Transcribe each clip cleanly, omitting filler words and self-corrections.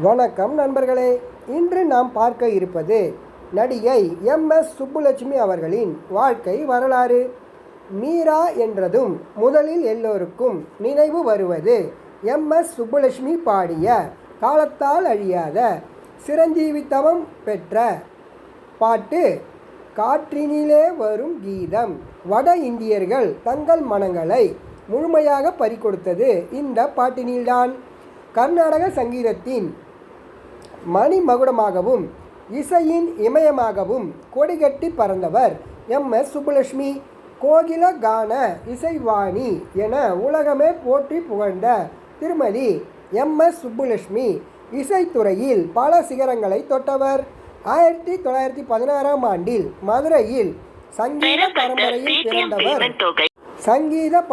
வணக்கம் நண்பர்களே. இன்று நாம் பார்க்க இருப்பது நடிகை MS சுப்புலட்சுமி அவர்களின் வாழ்க்கை வரலாறு. மீரா என்றதும் முதலில் எல்லோருக்கும் நினைவு வருவது MS சுப்புலட்சுமி பாடிய காலத்தால் அழியாத சிரஞ்சீவித்தவம் பெற்ற பாட்டு காற்றினிலே வரும் கீதம். வட இந்தியர்கள் தங்கள் மனங்களை முழுமையாக பறிகொடுத்தது இந்த பாட்டினில்தான். கர்நாடக சங்கீதத்தின் மணிமகுடமாகவும் இசையின் இமயமாகவும் கொடிகட்டி பறந்தவர் MS சுப்புலட்சுமி. கோகில கான இசைவாணி என உலகமே போற்றி புகழ்ந்த திருமதி MS சுப்புலட்சுமி இசைத்துறையில் பல சிகரங்களை தொட்டவர். 1916ஆம் ஆண்டில் மதுரையில் சங்கீத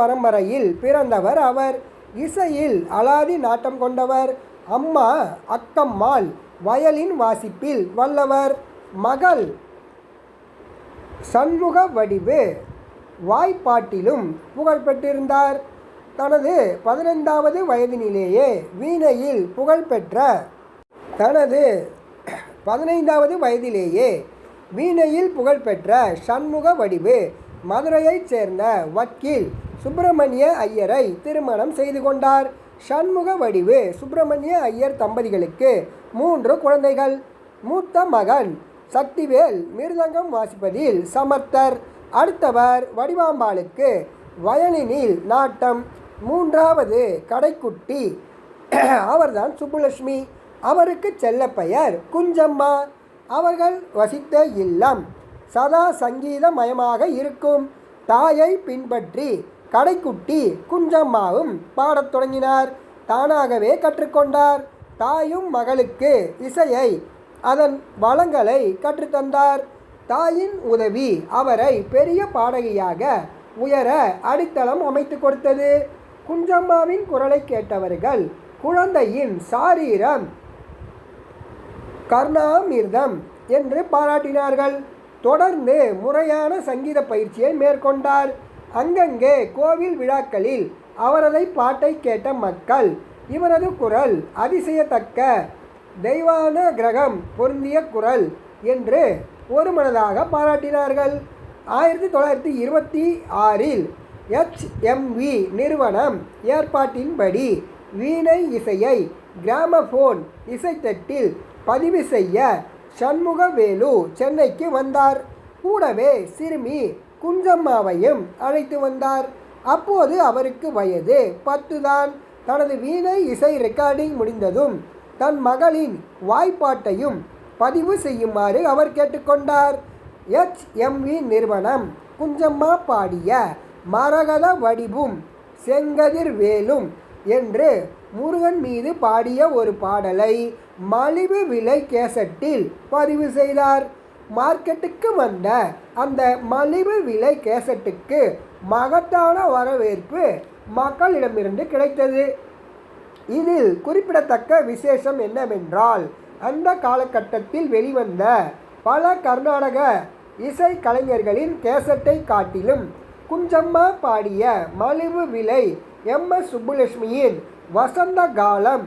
பரம்பரையில் பிறந்தவர் அவர். இசையில் அலாதி நாட்டம் கொண்டவர். அம்மா அக்கம்மாள் வயலின் வாசிப்பில் வல்லவர். மகள் சண்முக வடிவு வாய்ப்பாட்டிலும் புகழ்பெற்றிருந்தார். தனது 15வது வயதினிலேயே வீணையில் புகழ்பெற்ற சண்முக வடிவு மதுரையைச் சேர்ந்த வக்கீல் சுப்பிரமணிய ஐயரை திருமணம் செய்து கொண்டார். சண்முக வடிவு சுப்பிரமணிய ஐயர் தம்பதிகளுக்கு 3 குழந்தைகள். மூத்த மகன் சக்திவேல் மிருதங்கம் வாசிப்பதில் சமர்த்தர். அடுத்தவர் வடிவாம்பாளுக்கு வயலினில் நாட்டம். 3வது கடைக்குட்டி அவர்தான் சுப்புலட்சுமி. அவருக்கு செல்ல பெயர் குஞ்சம்மா. அவர்கள் வசித்த இல்லம் சதா சங்கீதமயமாக இருக்கும். தாயை பின்பற்றி கடைக்குட்டி குஞ்சம்மாவும் பாடத் தொடங்கினார். தானாகவே கற்றுக்கொண்டார். தாயும் மகளுக்கு இசையை அதன் வளங்களை கற்றுத்தந்தார். தாயின் உதவி அவரை பெரிய பாடகியாக உயர அடித்தளம் அமைத்து கொடுத்தது. குஞ்சம்மாவின் குரலை கேட்டவர்கள் குழந்தையின் சாரீரம் கர்ணாமிர்தம் என்று பாராட்டினார்கள். தொடர்ந்து முறையான சங்கீத பயிற்சியை மேற்கொண்டார். அங்கங்கே கோவில் விழாக்களில் அவரது பாட்டை கேட்ட மக்கள் இவரது குரல் அதிசயத்தக்க தெய்வான கிரகம் பொருந்திய குரல் என்று ஒருமனதாக பாராட்டினார்கள். 1926இல் HMV நிறுவனம் ஏற்பாட்டின்படி வீணை இசையை கிராமபோன் இசைத்தட்டில் பதிவு செய்ய சண்முகவேலு சென்னைக்கு வந்தார். கூடவே சிறுமி குஞ்சம்மாவையும் அழைத்து வந்தார். அப்போது அவருக்கு வயது 10 தான். தனது வீணை இசை ரெக்கார்டிங் முடிந்ததும் தன் மகளின் வாய்ப்பாட்டையும் பதிவு செய்யுமாறு அவர் கேட்டுக்கொண்டார். HMV நிறுவனம் குஞ்சம்மா பாடிய மரகத வடிவும் செங்கதிர் வேலும் என்று முருகன் மீது பாடிய ஒரு பாடலை மலிவு விலை கேசட்டில் பதிவு செய்தார். மார்க்கெட்டுக்கு வந்த அந்த மலிவு விலை கேசட்டுக்கு மகத்தான வரவேற்பு மக்களிடமிருந்து கிடைத்தது. இதில் குறிப்பிடத்தக்க விசேஷம் என்னவென்றால், அந்த காலகட்டத்தில் வெளிவந்த பல கர்நாடக இசை கலைஞர்களின் கேசட்டை காட்டிலும் குஞ்சம்மா பாடிய மலிவு விலை MS சுப்புலட்சுமியின் வசந்த காலம்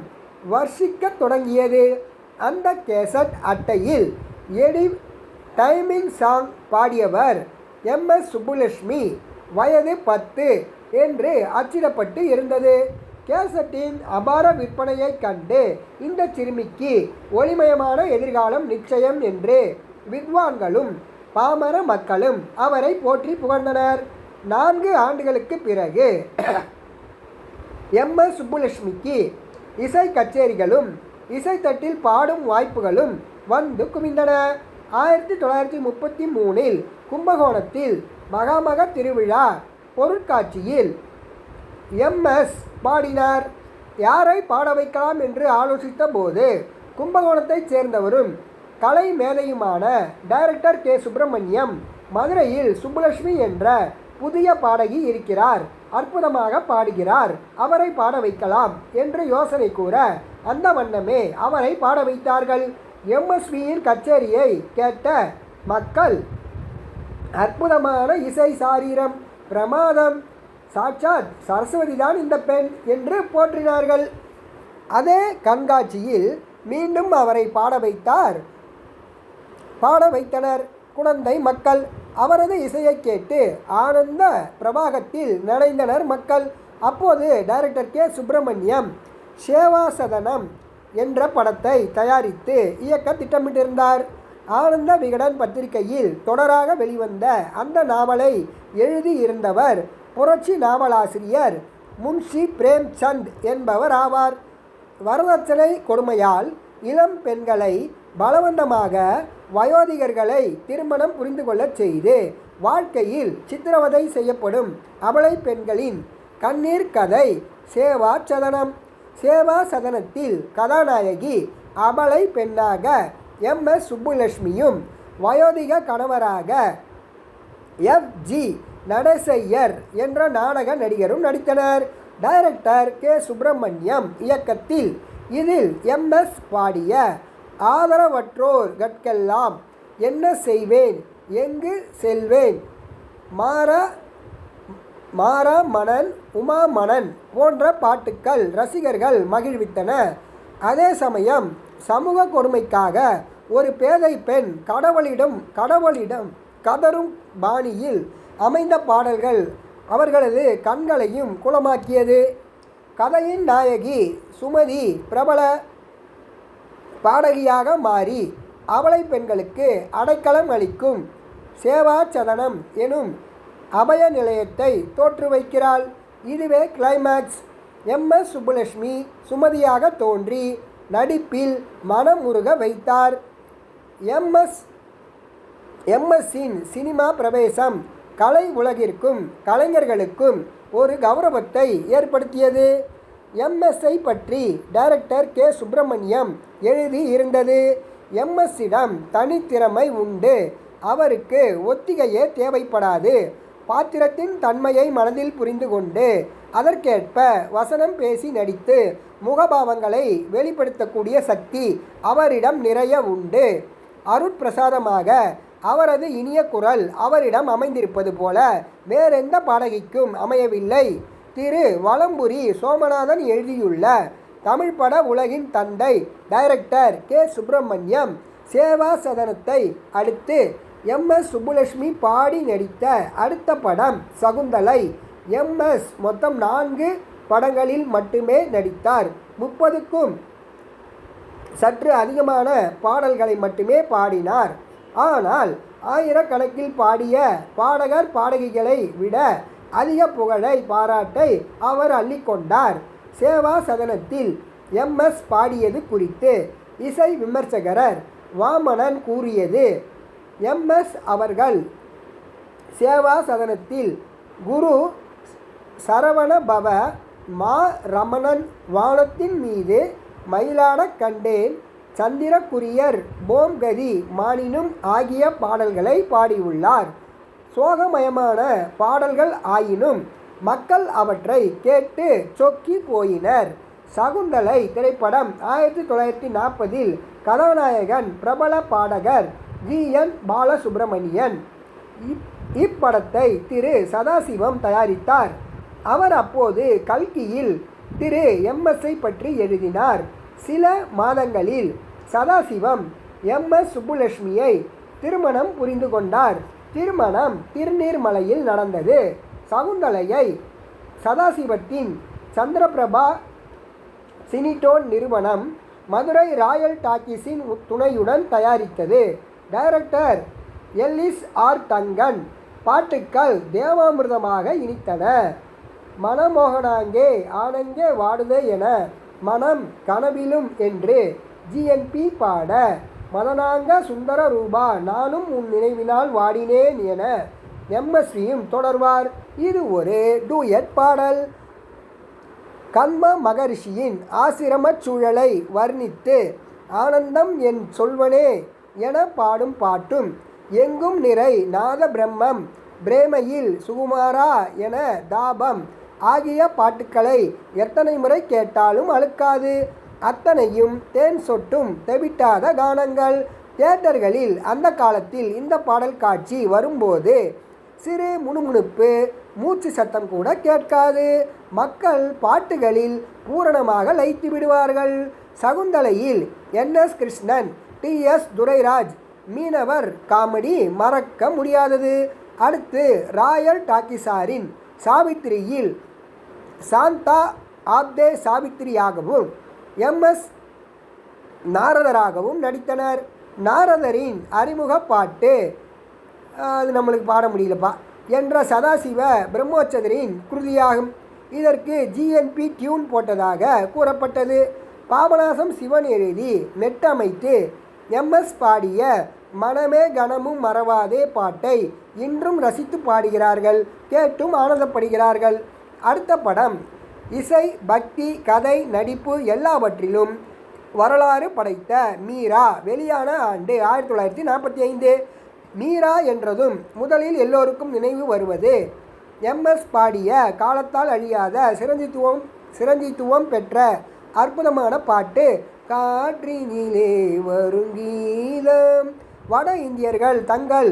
வர்ஷிக்க தொடங்கியது. அந்த கேசட் அட்டையில் எடி டைமிங் சாங் பாடியவர் MS சுப்புலட்சுமி வயது 10 என்று அச்சிடப்பட்டு இருந்தது. கேசட்டின் அபார விற்பனையை கண்டு இந்த சிறுமிக்கு ஒளிமயமான எதிர்காலம் நிச்சயம் என்று வித்வான்களும் பாமர மக்களும் அவரை போற்றி புகழ்ந்தனர். 4 ஆண்டுகளுக்கு பிறகு MS சுப்புலட்சுமிக்கு இசை கச்சேரிகளும் இசைத்தட்டில் பாடும் வாய்ப்புகளும் வந்து குவிந்தன. 1933இல் கும்பகோணத்தில் மகாமக திருவிழா பொருட்காட்சியில் MS பாடினார். யாரை பாட வைக்கலாம் என்று ஆலோசித்த போது கும்பகோணத்தைச் சேர்ந்தவரும் கலை மேதையுமான டைரக்டர் K. சுப்பிரமணியம் மதுரையில் சுப்புலட்சுமி என்ற புதிய பாடகி இருக்கிறார், அற்புதமாக பாடுகிறார், அவரை பாட வைக்கலாம் என்று யோசனை கூற அந்த வண்ணமே அவரை பாட வைத்தார்கள். MSVயின் கச்சேரியை கேட்ட மக்கள் அற்புதமான இசை சாரீரம், பிரமாதம், சாட்சாத் சரஸ்வதி தான் இந்த பெண் என்று போற்றினார்கள். அதே கண்காட்சியில் மீண்டும் அவரை பாட வைத்தனர் குழந்தை மக்கள். அவரது இசையை கேட்டு ஆனந்த பிரவாகத்தில் நனைந்தனர் மக்கள். அப்போது டைரக்டர் கே. சுப்பிரமணியம் சேவாசதனம் என்ற படத்தை தயாரித்து இயக்க திட்டமிட்டிருந்தார். ஆனந்த விகடன் பத்திரிகையில் தொடராக வெளிவந்த அந்த நாவலை எழுதியிருந்தவர் புரட்சி நாவலாசிரியர் முன்ஷி பிரேம்சந்த் என்பவர் ஆவார். வரதட்சணை கொடுமையால் இளம் பெண்களை பலவந்தமாக வயோதிகர்களை திருமணம் புரிந்து கொள்ளச் செய்து வாழ்க்கையில் சித்திரவதை செய்யப்படும் அபலை பெண்களின் கண்ணீர் கதை சேவாசதனம். சேவாசதனத்தில் கதாநாயகி அபலை பெண்ணாக MS சுப்புலட்சுமியும் வயோதிக கணவராக FG நடேசையர் என்ற நாடக நடிகரும் நடித்தனர். Director K. சுப்பிரமணியம் இயக்கத்தில் இதில் MS பாடிய ஆதரவற்றோர்கட்கெல்லாம் என்ன செய்வேன் எங்கு செல்வேன் மாறா மணன் உமா மணன் போன்ற பாட்டுக்கள் ரசிகர்கள் மகிழ்வித்தன. அதே சமயம் சமூக கொடுமைக்காக ஒரு பேதை பெண் கடவுளிடம் கதரும் பாணியில் அமைந்த பாடல்கள் அவர்களது கண்களையும் குளமாக்கியது. கதையின் நாயகி சுமதி பிரபல பாடகியாக மாறி அபலை பெண்களுக்கு அடைக்கலம் அளிக்கும் சேவாசதனம் எனும் அபய நிலையத்தை தோற்று வைக்கிறாள். இதுவே கிளைமேக்ஸ். MS சுப்புலட்சுமி சுமதியாக தோன்றி நடிப்பில் மனம் உருக வைத்தார். MS-இன் சினிமா பிரவேசம் கலை உலகிற்கும் கலைஞர்களுக்கும் ஒரு கௌரவத்தை ஏற்படுத்தியது. MS-ஐ பற்றி டைரக்டர் கே. சுப்பிரமணியம் எழுதி இருந்தது. MS-இடம் தனித்திறமை உண்டு. அவருக்கு ஒத்திகையே தேவைப்படாது. பாத்திரத்தின் தன்மையை மனதில் புரிந்து கொண்டு அதற்கேற்ப வசனம் பேசி நடித்து முகபாவங்களை வெளிப்படுத்தக்கூடிய சக்தி அவரிடம் நிறைய உண்டு. அருட்பிரசாதமாக அவரது இனிய குரல் அவரிடம் அமைந்திருப்பது போல வேறெந்த பாடகிக்கும் அமையவில்லை. திரு வலம்புரி சோமநாதன் எழுதியுள்ள தமிழ் பட உலகின் தந்தை டைரக்டர் கே. சுப்பிரமணியம் சேவாசதனத்தை அடுத்து MS சுப்புலட்சுமி பாடி நடித்த அடுத்த படம் சகுந்தலை. MS மொத்தம் 4 படங்களில் மட்டுமே நடித்தார். 30க்கும் சற்று அதிகமான பாடல்களை மட்டுமே பாடினார். ஆனால் ஆயிரக்கணக்கில் பாடிய பாடகர் பாடகிகளை விட அதிக புகழை பாராட்டை அவர் அள்ளிக்கொண்டார். சேவாசதனத்தில் MS பாடியது குறித்து இசை விமர்சகர் வாமனன் கூறியது: MS அவர்கள் சேவாசதனத்தில் குரு சரவணபவ மா ரமணன் வானத்தின் மீது மயிலாடக் கண்டேன் சந்திரகுரியர் போம்கதி மானினும் ஆகிய பாடல்களை பாடியுள்ளார். சோகமயமான பாடல்கள் ஆயினும் மக்கள் அவற்றை கேட்டு சொக்கி போயினர். சகுந்தலை திரைப்படம் 1940இல் கதாநாயகன் பிரபல பாடகர் GN பாலசுப்ரமணியன். இப்படத்தை திரு சதாசிவம் தயாரித்தார். அவர் அப்போது கல்கியில் திரு MS-ஐ பற்றி எழுதினார். சில மாதங்களில் சதாசிவம் MS சுப்புலட்சுமியை திருமணம் புரிந்து கொண்டார். திருமணம் திருநீர்மலையில் நடந்தது. சகுந்தலையை சதாசிவத்தின் சந்திரபிரபா சினிடோன் நிறுவனம் மதுரை ராயல் டாக்கீஸின் துணையுடன் தயாரித்தது. Director LSR தங்கன். பாட்டுக்கள் தேவாமிர்தமாக இனித்தன. மனமோகனாங்கே ஆனங்கே வாடுதே என மனம் கனவிலும் என்று GNP பாட மதனாங்க சுந்தர ரூபா நானும் உன் நினைவினால் வாடினேன் என MSவியும் தொடர்வார். இது ஒரு டூயட் பாடல். கண்ம மகரிஷியின் ஆசிரமச் சூழலை வர்ணித்து ஆனந்தம் என் சொல்வனே என பாடும் பாட்டும் எங்கும் நிறை நாத பிரம்மம் பிரேமையில் சுகுமாரா என தாபம் ஆகிய பாட்டுக்களை எத்தனை முறை கேட்டாலும் அழுக்காது. அத்தனையும் தேன் சொட்டும் தெவிட்டாத கானங்கள். தியேட்டர்களில் அந்த காலத்தில் இந்த பாடல் காட்சி வரும்போது சிறு முணுமுணுப்பு மூச்சு சத்தம் கூட கேட்காது. மக்கள் பாட்டுகளில் பூரணமாக லயித்து விடுவார்கள். சகுந்தலையில் என்.எஸ். கிருஷ்ணன், டி.எஸ். துரைராஜ். மீனவர் காமெடி மறக்க முடியாதது. அடுத்து ராயல் டாக்கிஸாரின் சாவித்திரியில் சாந்தா ஆப்தே சாவித்திரியாகவும் எம்.எஸ். நாரதராகவும் நடித்தனர். நாரதரின் அறிமுக பாட்டு அது நம்மளுக்கு பாட முடியலப்பா என்ற சதாசிவ பிரம்மோற்சவரின் குருதியாகும். இதற்கு ஜிஎன்பி டியூன் போட்டதாக கூறப்பட்டது. பாபநாசம் சிவன் எழுதி மெட்டமைத்து எம்.எஸ். பாடிய மனமே கனமும் மறவாதே பாட்டை இன்றும் ரசித்து பாடுகிறார்கள், கேட்டும் ஆனந்தப்படுகிறார்கள். அடுத்த படம் இசை, பக்தி, கதை, நடிப்பு எல்லாவற்றிலும் வரலாறு படைத்த மீரா. வெளியான ஆண்டு 1945. மீரா என்றதும் முதலில் எல்லோருக்கும் நினைவு வருவது எம்.எஸ். பாடிய காலத்தால் அழியாத சிரஞ்சித்துவம் பெற்ற அற்புதமான பாட்டு காற்றினிலே வருங்கீதம். வட இந்தியர்கள் தங்கள்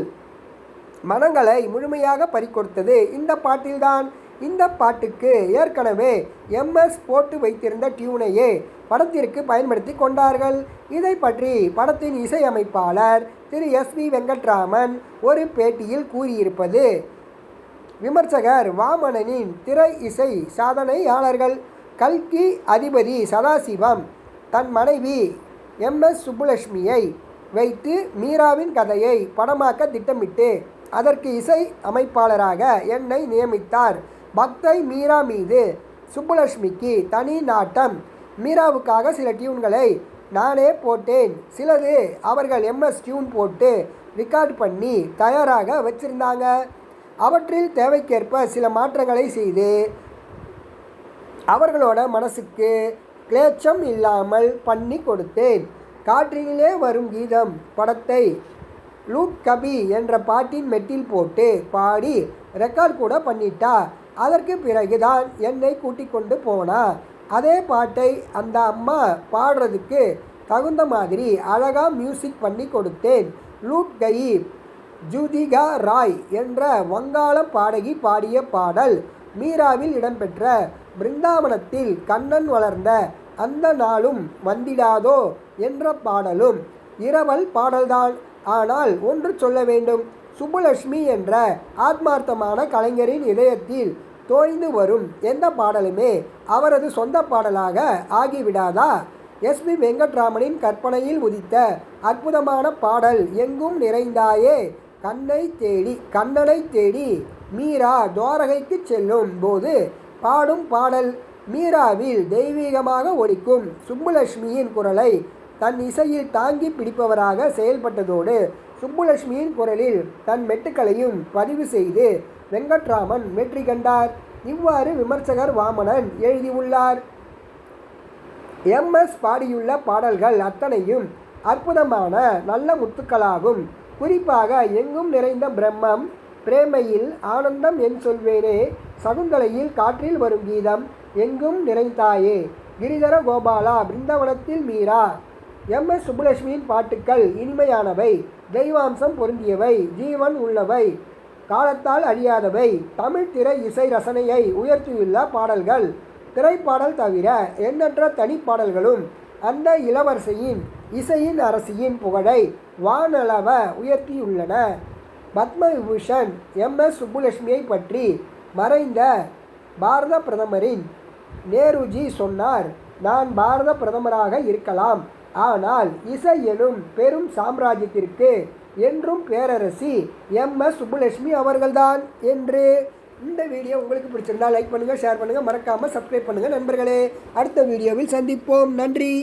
மனங்களை முழுமையாக பறிகொடுத்தது இந்த பாட்டில்தான். இந்த பாட்டுக்கு ஏற்கனவே எம்.எஸ். போட்டு வைத்திருந்த டியூனையே படத்திற்கு பயன்படுத்தி கொண்டார்கள். இதை பற்றி படத்தின் இசையமைப்பாளர் திரு எஸ்.வி. வெங்கட்ராமன் ஒரு பேட்டியில் கூறியிருப்பது: விமர்சகர் வாமனனின் திரை இசை சாதனையாளர்கள். கல்கி அதிபதி சதாசிவம் தன் மனைவி எம்.எஸ். சுப்புலட்சுமியை வைத்து மீராவின் கதையை படமாக்க திட்டமிட்டு அதற்கு இசை அமைப்பாளராக என்னை நியமித்தார். பக்தை மீரா மீது சுப்புலட்சுமிக்கு தனி நாட்டம். மீராவுக்காக சில டியூன்களை நானே போட்டேன், சிலது அவர்கள் எம்.எஸ். டியூன் போட்டு ரெக்கார்ட் பண்ணி தயாராக வச்சுருந்தாங்க. அவற்றில் தேவைக்கேற்ப சில மாற்றங்களை செய்து அவர்களோட மனசுக்கு கிளேச்சம் இல்லாமல் பண்ணி கொடுத்தேன். காற்றினிலே வரும் கீதம் படத்தை லூட் கபி என்ற பாட்டின் மெட்டில் போட்டு பாடி ரெக்கார்ட் கூட பண்ணிட்டா. அதற்கு பிறகுதான் என்னை கூட்டிக் கொண்டு போனா. அதே பாட்டை அந்த அம்மா பாடுறதுக்கு தகுந்த மாதிரி அழகாக மியூசிக் பண்ணி கொடுத்தேன். லூட் கயி ஜூதிகா ராய் என்ற வங்காள பாடகி பாடிய பாடல். மீராவில் இடம்பெற்ற பிருந்தாவனத்தில் கண்ணன் வளர்ந்த அந்த நாளும் வந்திடாதோ என்ற பாடலும் இரவல் பாடல்தான். ஆனால் ஒன்று சொல்ல வேண்டும், சுப்புலட்சுமி என்ற ஆத்மார்த்தமான கலைஞரின் இதயத்தில் தோய்ந்து வரும் எந்த பாடலுமே அவரது சொந்த பாடலாக ஆகிவிடாதா? எஸ்.வி. வெங்கட்ராமனின் கற்பனையில் உதித்த அற்புதமான பாடல் எங்கும் நிறைந்தாயே. கண்ணனை தேடி மீரா துவாரகைக்கு செல்லும் போது பாடும் பாடல். மீராவில் தெய்வீகமாக ஒலிக்கும் சுப்புலட்சுமியின் குரலை தன் இசையில் தாங்கி பிடிப்பவராக செயல்பட்டதோடு சுப்புலட்சுமியின் குரலில் தன் மெட்டுக்களையும் பதிவு செய்து வெங்கட்ராமன் வெற்றி கண்டார். இவ்வாறு விமர்சகர் வாமனன் எழுதியுள்ளார். எம்.எஸ். பாடியுள்ள பாடல்கள் அத்தனையும் அற்புதமான நல்ல முத்துக்களாகும். குறிப்பாக எங்கும் நிறைந்த பிரம்மம், பிரேமையில் ஆனந்தம் என் சொல்வேனே, சகுந்தலையில் காற்றில் வரும் கீதம், எங்கும் நிறைந்தாயே, கிரிதர கோபாலா, பிருந்தாவனத்தில் மீரா. எம்.எஸ். சுப்புலட்சுமியின் பாட்டுக்கள் இனிமையானவை, தெய்வாம்சம் பொருந்தியவை, ஜீவன் உள்ளவை, காலத்தால் அழியாதவை. தமிழ் திரை இசை ரசனையை உயர்த்தியுள்ள பாடல்கள். திரைப்பாடல் தவிர எண்ணற்ற தனிப்பாடல்களும் அந்த இளவரசியின் இசையின் அரசியின் புகழை வானளவ உயர்த்தியுள்ளன. பத்ம விபூஷன் எம்.எஸ். சுப்புலட்சுமியை பற்றி மறைந்த பாரத பிரதமரின் நேருஜி சொன்னார்: நான் பாரத பிரதமராக இருக்கலாம், ஆனால் இசை எனும் பெரும் சாம்ராஜ்யத்திற்கு என்றும் பேரரசி எம்.எஸ். சுப்புலட்சுமி அவர்கள்தான் என்று. இந்த வீடியோ உங்களுக்கு பிடிச்சிருந்தால் லைக் பண்ணுங்கள், ஷேர் பண்ணுங்கள், மறக்காமல் சப்ஸ்கிரைப் பண்ணுங்கள் நண்பர்களே. அடுத்த வீடியோவில் சந்திப்போம். நன்றி.